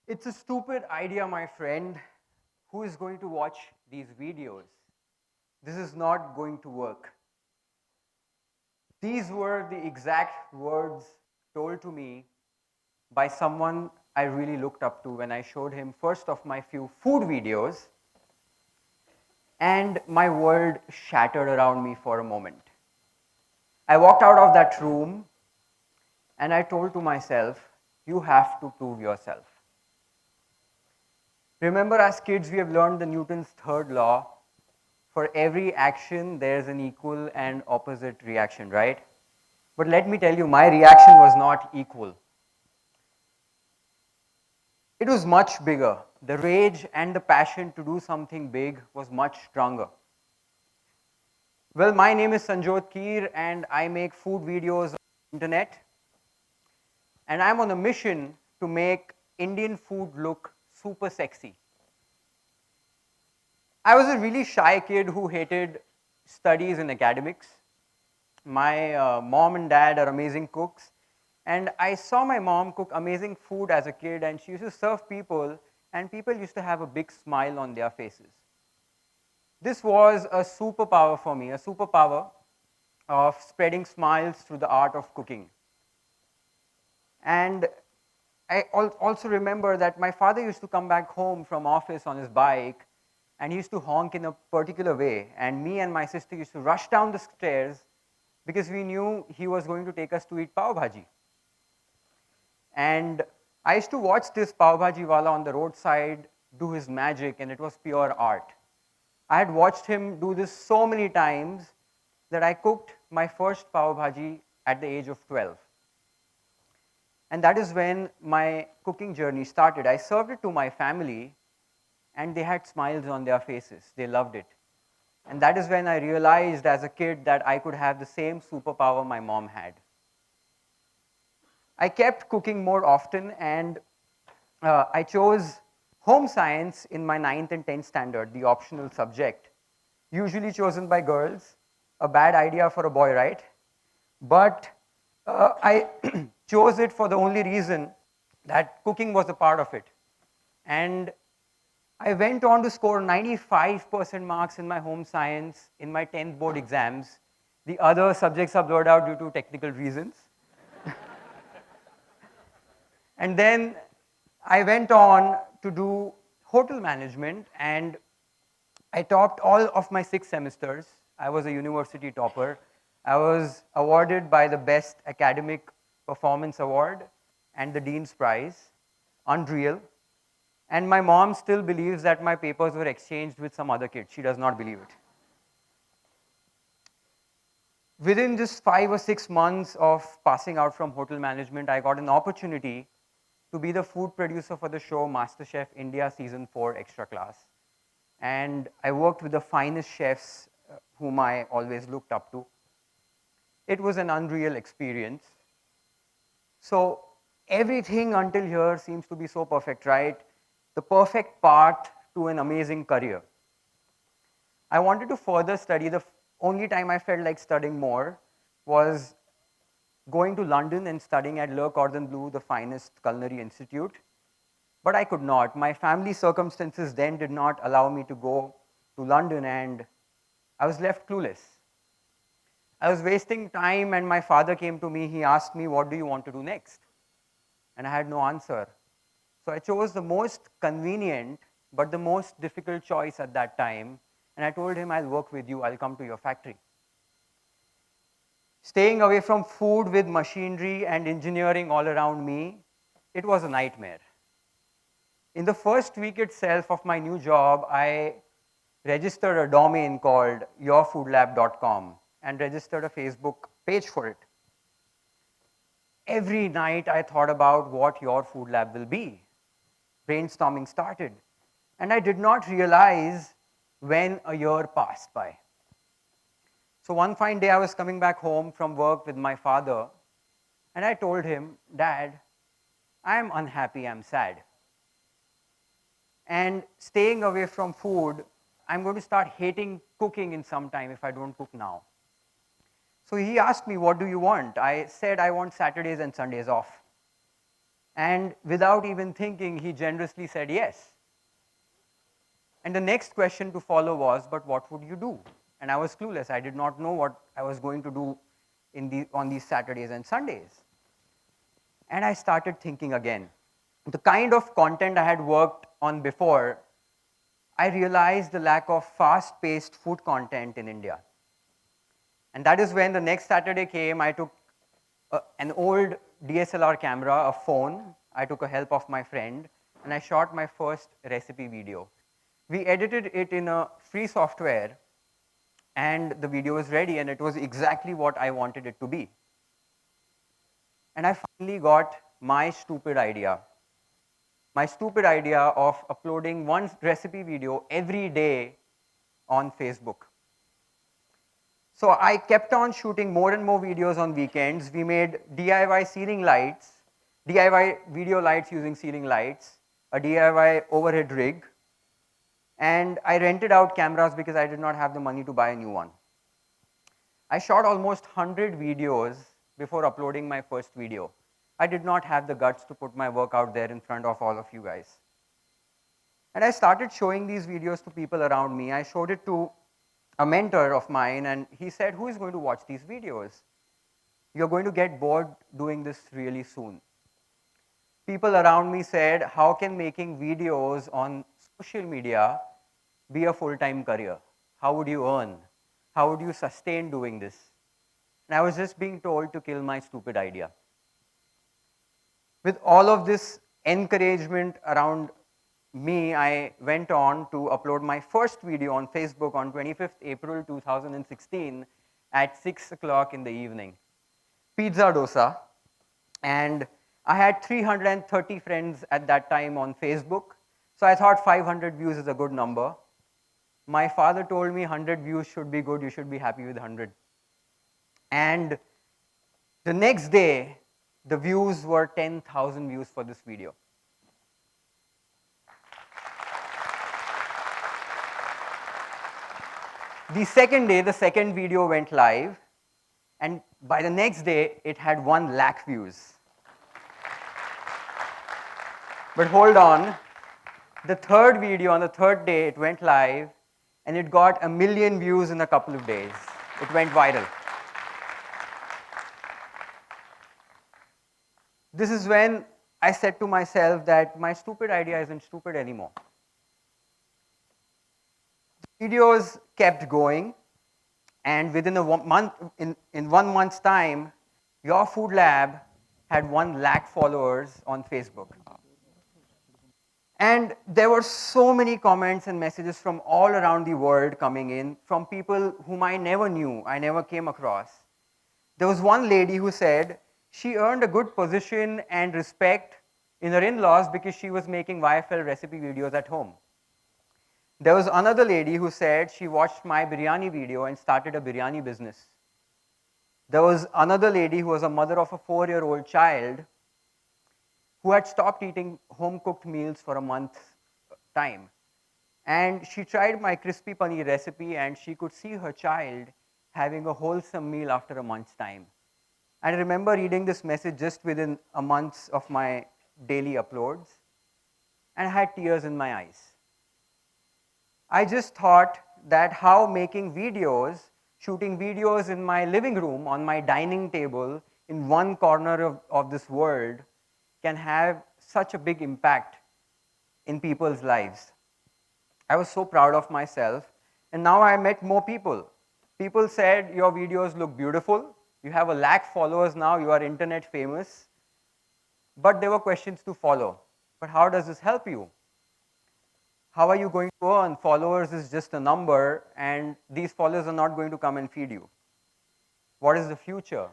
It's a stupid idea, my friend. Who is going to watch these videos? This is not going to work. These were the exact words told to me by someone I really looked up to when I showed him first of my few food videos, and my world shattered around me for a moment. I walked out of that room and I told to myself, you have to prove yourself. Remember, as kids, we have learned the Newton's third law. For every action, there's an equal and opposite reaction, right? But let me tell you, my reaction was not equal. It was much bigger. The rage and the passion to do something big was much stronger. Well, my name is Sanjyot Keer and I make food videos on the internet. And I'm on a mission to make Indian food look super sexy. I was a really shy kid who hated studies and academics. My mom and dad are amazing cooks. And I saw my mom cook amazing food as a kid, and she used to serve people, and people used to have a big smile on their faces. This was a superpower for me, a superpower of spreading smiles through the art of cooking. And I also remember that my father used to come back home from office on his bike, and he used to honk in a particular way. And me and my sister used to rush down the stairs because we knew he was going to take us to eat pav bhaji. And I used to watch this pav bhaji wala on the roadside do his magic, and it was pure art. I had watched him do this so many times that I cooked my first pav bhaji at the age of 12. And that is when my cooking journey started. I served it to my family, and they had smiles on their faces. They loved it. And that is when I realized as a kid that I could have the same superpower my mom had. I kept cooking more often, and I chose home science in my 9th and 10th standard, the optional subject, usually chosen by girls. A bad idea for a boy, right? But I chose it for the only reason that cooking was a part of it. And I went on to score 95% marks in my home science in my 10th board exams. The other subjects are blurred out due to technical reasons. And then I went on to do hotel management, and I topped all of my 6 semesters. I was a university topper. I was awarded by the Best Academic Performance Award and the Dean's Prize. Unreal. And my mom still believes that my papers were exchanged with some other kid. She does not believe it. Within just 5 or 6 months of passing out from hotel management, I got an opportunity to be the food producer for the show MasterChef India Season 4 Extra Class. And I worked with the finest chefs whom I always looked up to. It was an unreal experience. So everything until here seems to be so perfect, right? The perfect path to an amazing career. I wanted to further study. The only time I felt like studying more was going to London and studying at Le Cordon Bleu, the finest culinary institute. But I could not. My family circumstances then did not allow me to go to London, and I was left clueless. I was wasting time, and my father came to me. He asked me, "What do you want to do next?" And I had no answer. So I chose the most convenient but the most difficult choice at that time. And I told him, "I'll work with you. I'll come to your factory." Staying away from food with machinery and engineering all around me, it was a nightmare. In the first week itself of my new job, I registered a domain called yourfoodlab.com and registered a Facebook page for it. Every night I thought about what Your Food Lab will be. Brainstorming started. And I did not realize when a year passed by. So one fine day I was coming back home from work with my father, and I told him, "Dad, I'm unhappy, I'm sad. And staying away from food, I'm going to start hating cooking in some time if I don't cook now." So he asked me, "What do you want?" I said, "I want Saturdays and Sundays off." And without even thinking, he generously said yes. And the next question to follow was, but what would you do? And I was clueless. I did not know what I was going to do on these Saturdays and Sundays. And I started thinking again. The kind of content I had worked on before, I realized the lack of fast-paced food content in India. And that is when the next Saturday came. I took an old DSLR camera, a phone. I took a help of my friend, and I shot my first recipe video. We edited it in a free software, and the video was ready, and it was exactly what I wanted it to be. And I finally got my stupid idea. My stupid idea of uploading one recipe video every day on Facebook. So I kept on shooting more and more videos on weekends. We made DIY ceiling lights, DIY video lights using ceiling lights, a DIY overhead rig, and I rented out cameras because I did not have the money to buy a new one. I shot almost 100 videos before uploading my first video. I did not have the guts to put my work out there in front of all of you guys. And I started showing these videos to people around me. I showed it to a mentor of mine, and he said, who is going to watch these videos? You're going to get bored doing this really soon. People around me said, how can making videos on social media be a full-time career? How would you earn? How would you sustain doing this? And I was just being told to kill my stupid idea. With all of this encouragement around me, I went on to upload my first video on Facebook on 25th April 2016 at 6 o'clock in the evening. Pizza dosa. And I had 330 friends at that time on Facebook. So I thought 500 views is a good number. My father told me 100 views should be good. You should be happy with 100. And the next day, the views were 10,000 views for this video. The second day, the second video went live, and by the next day, it had 1 lakh views. But hold on, the third video on the third day, it went live, and it got 1 million views in a couple of days. It went viral. This is when I said to myself that my stupid idea isn't stupid anymore. Videos kept going, and within a month, in 1 month's time, your food lab had 1 lakh followers on Facebook. And there were so many comments and messages from all around the world coming in, from people whom I never knew, I never came across. There was one lady who said she earned a good position and respect in her in-laws because she was making YFL recipe videos at home. There was another lady who said she watched my biryani video and started a biryani business. There was another lady who was a mother of a 4-year-old child who had stopped eating home-cooked meals for a month's time. And she tried my crispy paneer recipe, and she could see her child having a wholesome meal after a month's time. And I remember reading this message just within a month of my daily uploads, and I had tears in my eyes. I just thought that how making videos, shooting videos in my living room, on my dining table, in one corner of this world, can have such a big impact in people's lives. I was so proud of myself, and now I met more people. People said, your videos look beautiful, you have 1 lakh followers now, you are internet famous. But there were questions to follow. But how does this help you? How are you going to earn? Followers is just a number, and these followers are not going to come and feed you. What is the future?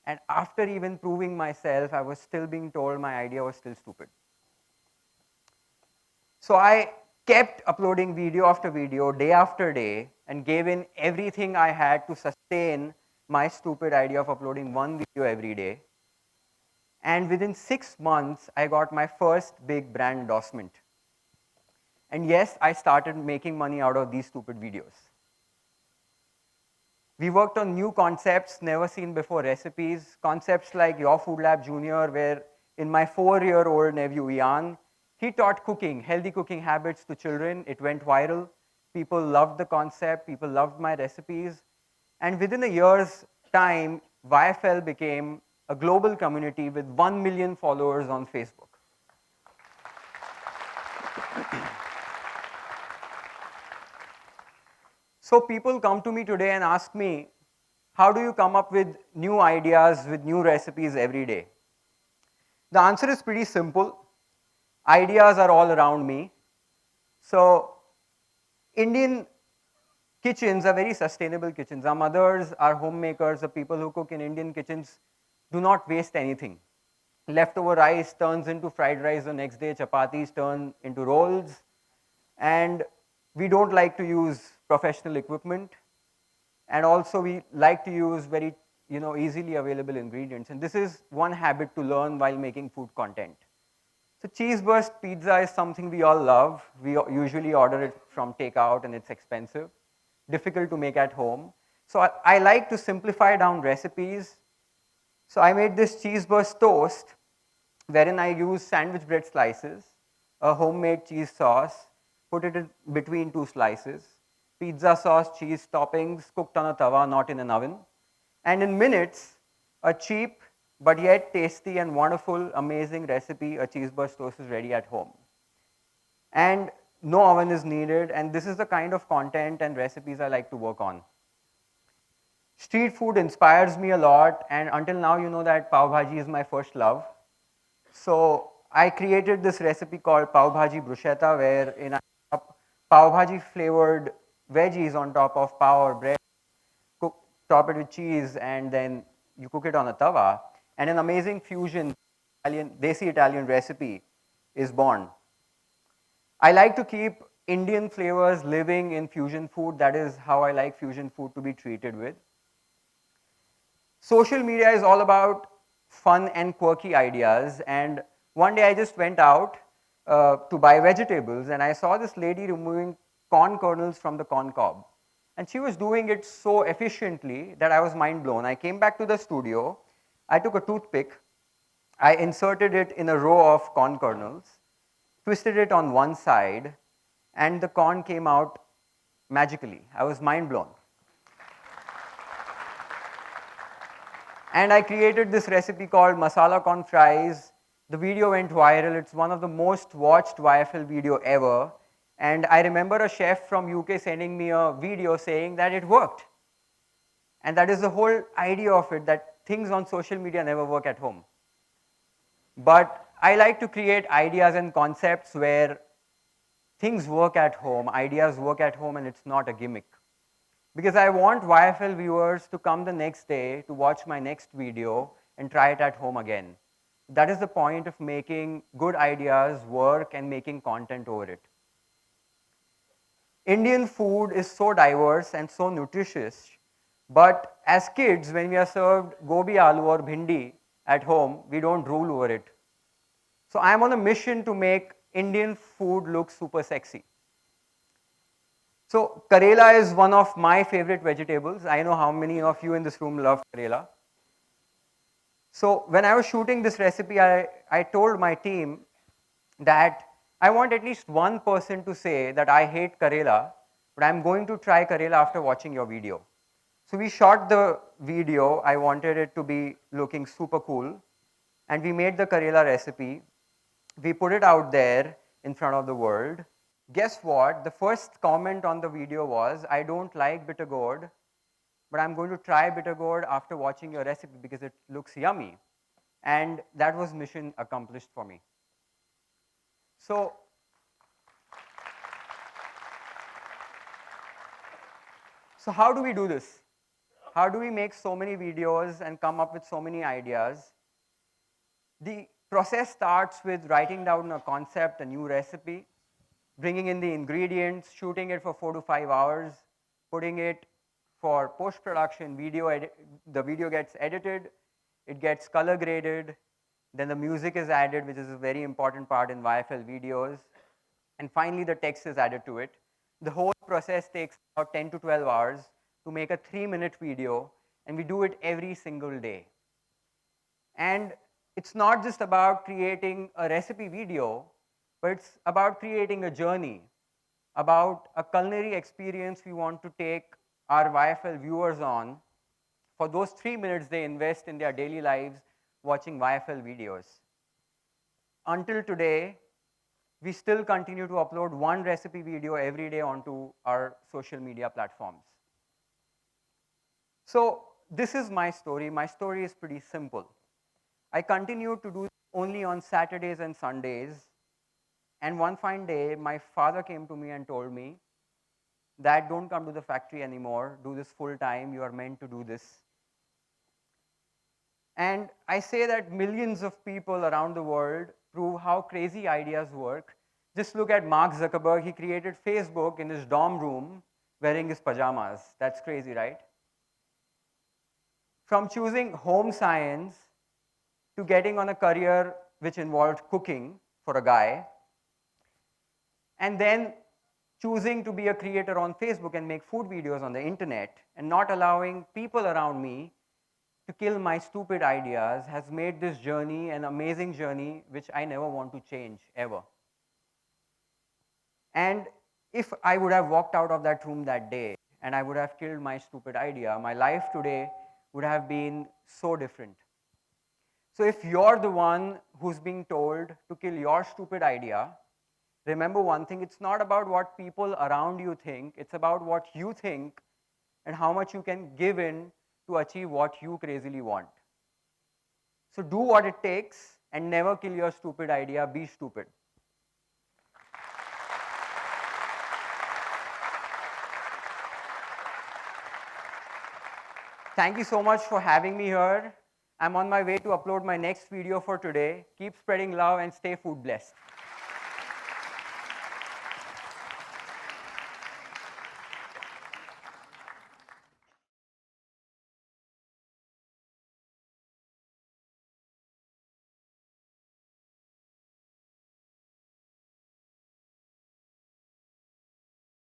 And after even proving myself, I was still being told my idea was still stupid. So I kept uploading video after video, day after day, and gave in everything I had to sustain my stupid idea of uploading one video every day. And within 6 months, I got my first big brand endorsement. And yes, I started making money out of these stupid videos. We worked on new concepts, never seen before recipes, concepts like Your Food Lab Junior, where in my 4-year-old nephew, Ian. He taught cooking, healthy cooking habits to children. It went viral. People loved the concept. People loved my recipes. And within a year's time, YFL became a global community with 1 million followers on Facebook. So people come to me today and ask me, how do you come up with new ideas, with new recipes every day? The answer is pretty simple. Ideas are all around me. So Indian kitchens are very sustainable kitchens. Our mothers, our homemakers, the people who cook in Indian kitchens do not waste anything. Leftover rice turns into fried rice the next day, chapatis turn into rolls, and we don't like to use professional equipment. And also we like to use very easily available ingredients. And this is one habit to learn while making food content. So cheese burst pizza is something we all love. We usually order it from takeout and it's expensive, difficult to make at home. So I like to simplify down recipes. So I made this cheese burst toast wherein I use sandwich bread slices, a homemade cheese sauce, put it in between two slices, pizza sauce, cheese toppings cooked on a tawa, not in an oven. And in minutes, a cheap but yet tasty and wonderful, amazing recipe, a cheese burst toast is ready at home. And no oven is needed, and this is the kind of content and recipes I like to work on. Street food inspires me a lot, and until now, you know that pav bhaji is my first love. So I created this recipe called pav bhaji bruschetta, wherein I put pav bhaji flavored veggies on top of pav or bread, top it with cheese, and then you cook it on a tawa, and an amazing fusion desi Italian recipe is born. I like to keep Indian flavors living in fusion food. That is how I like fusion food to be treated with. Social media is all about fun and quirky ideas. And one day I just went out to buy vegetables, and I saw this lady removing corn kernels from the corn cob. And she was doing it so efficiently that I was mind blown. I came back to the studio, I took a toothpick, I inserted it in a row of corn kernels, twisted it on one side, and the corn came out magically. I was mind blown. And I created this recipe called masala corn fries. The video went viral. It's one of the most watched YFL video ever. And I remember a chef from UK sending me a video saying that it worked. And that is the whole idea of it, that things on social media never work at home. But I like to create ideas and concepts where things work at home, ideas work at home, and it's not a gimmick. Because I want YFL viewers to come the next day to watch my next video and try it at home again. That is the point of making good ideas work and making content over it. Indian food is so diverse and so nutritious, but as kids, when we are served gobi aloo or bhindi at home, we don't rule over it. So I am on a mission to make Indian food look super sexy. So Karela is one of my favorite vegetables. I know how many of you in this room love Karela. So when I was shooting this recipe, I told my team that I want at least one person to say that I hate Karela, but I'm going to try Karela after watching your video. So we shot the video. I wanted it to be looking super cool. And we made the Karela recipe. We put it out there in front of the world. Guess what? The first comment on the video was, I don't like bitter gourd, but I'm going to try bitter gourd after watching your recipe because it looks yummy. And that was mission accomplished for me. So how do we do this? How do we make so many videos and come up with so many ideas? The process starts with writing down a concept, a new recipe, bringing in the ingredients, shooting it for 4 to 5 hours, putting it for post-production, the video gets edited, it gets color graded, then the music is added, which is a very important part in YFL videos, and finally the text is added to it. The whole process takes about 10 to 12 hours to make a 3-minute video, and we do it every single day. And it's not just about creating a recipe video, but it's about creating a journey, about a culinary experience we want to take our YFL viewers on for those 3 minutes they invest in their daily lives watching YFL videos. Until today, we still continue to upload one recipe video every day onto our social media platforms. So this is my story. My story is pretty simple. I continued to do this only on Saturdays and Sundays. And one fine day, my father came to me and told me, Dad, don't come to the factory anymore. Do this full time. You are meant to do this. And I say that millions of people around the world prove how crazy ideas work. Just look at Mark Zuckerberg. He created Facebook in his dorm room wearing his pajamas. That's crazy, right? From choosing home science to getting on a career which involved cooking for a guy, and then choosing to be a creator on Facebook and make food videos on the internet, and not allowing people around me to kill my stupid ideas has made this journey an amazing journey which I never want to change ever. And if I would have walked out of that room that day and I would have killed my stupid idea, my life today would have been so different. So if you're the one who's being told to kill your stupid idea, remember one thing, it's not about what people around you think, it's about what you think and how much you can give in to achieve what you crazily want. So do what it takes and never kill your stupid idea, be stupid. Thank you so much for having me here. I'm on my way to upload my next video for today. Keep spreading love and stay food blessed.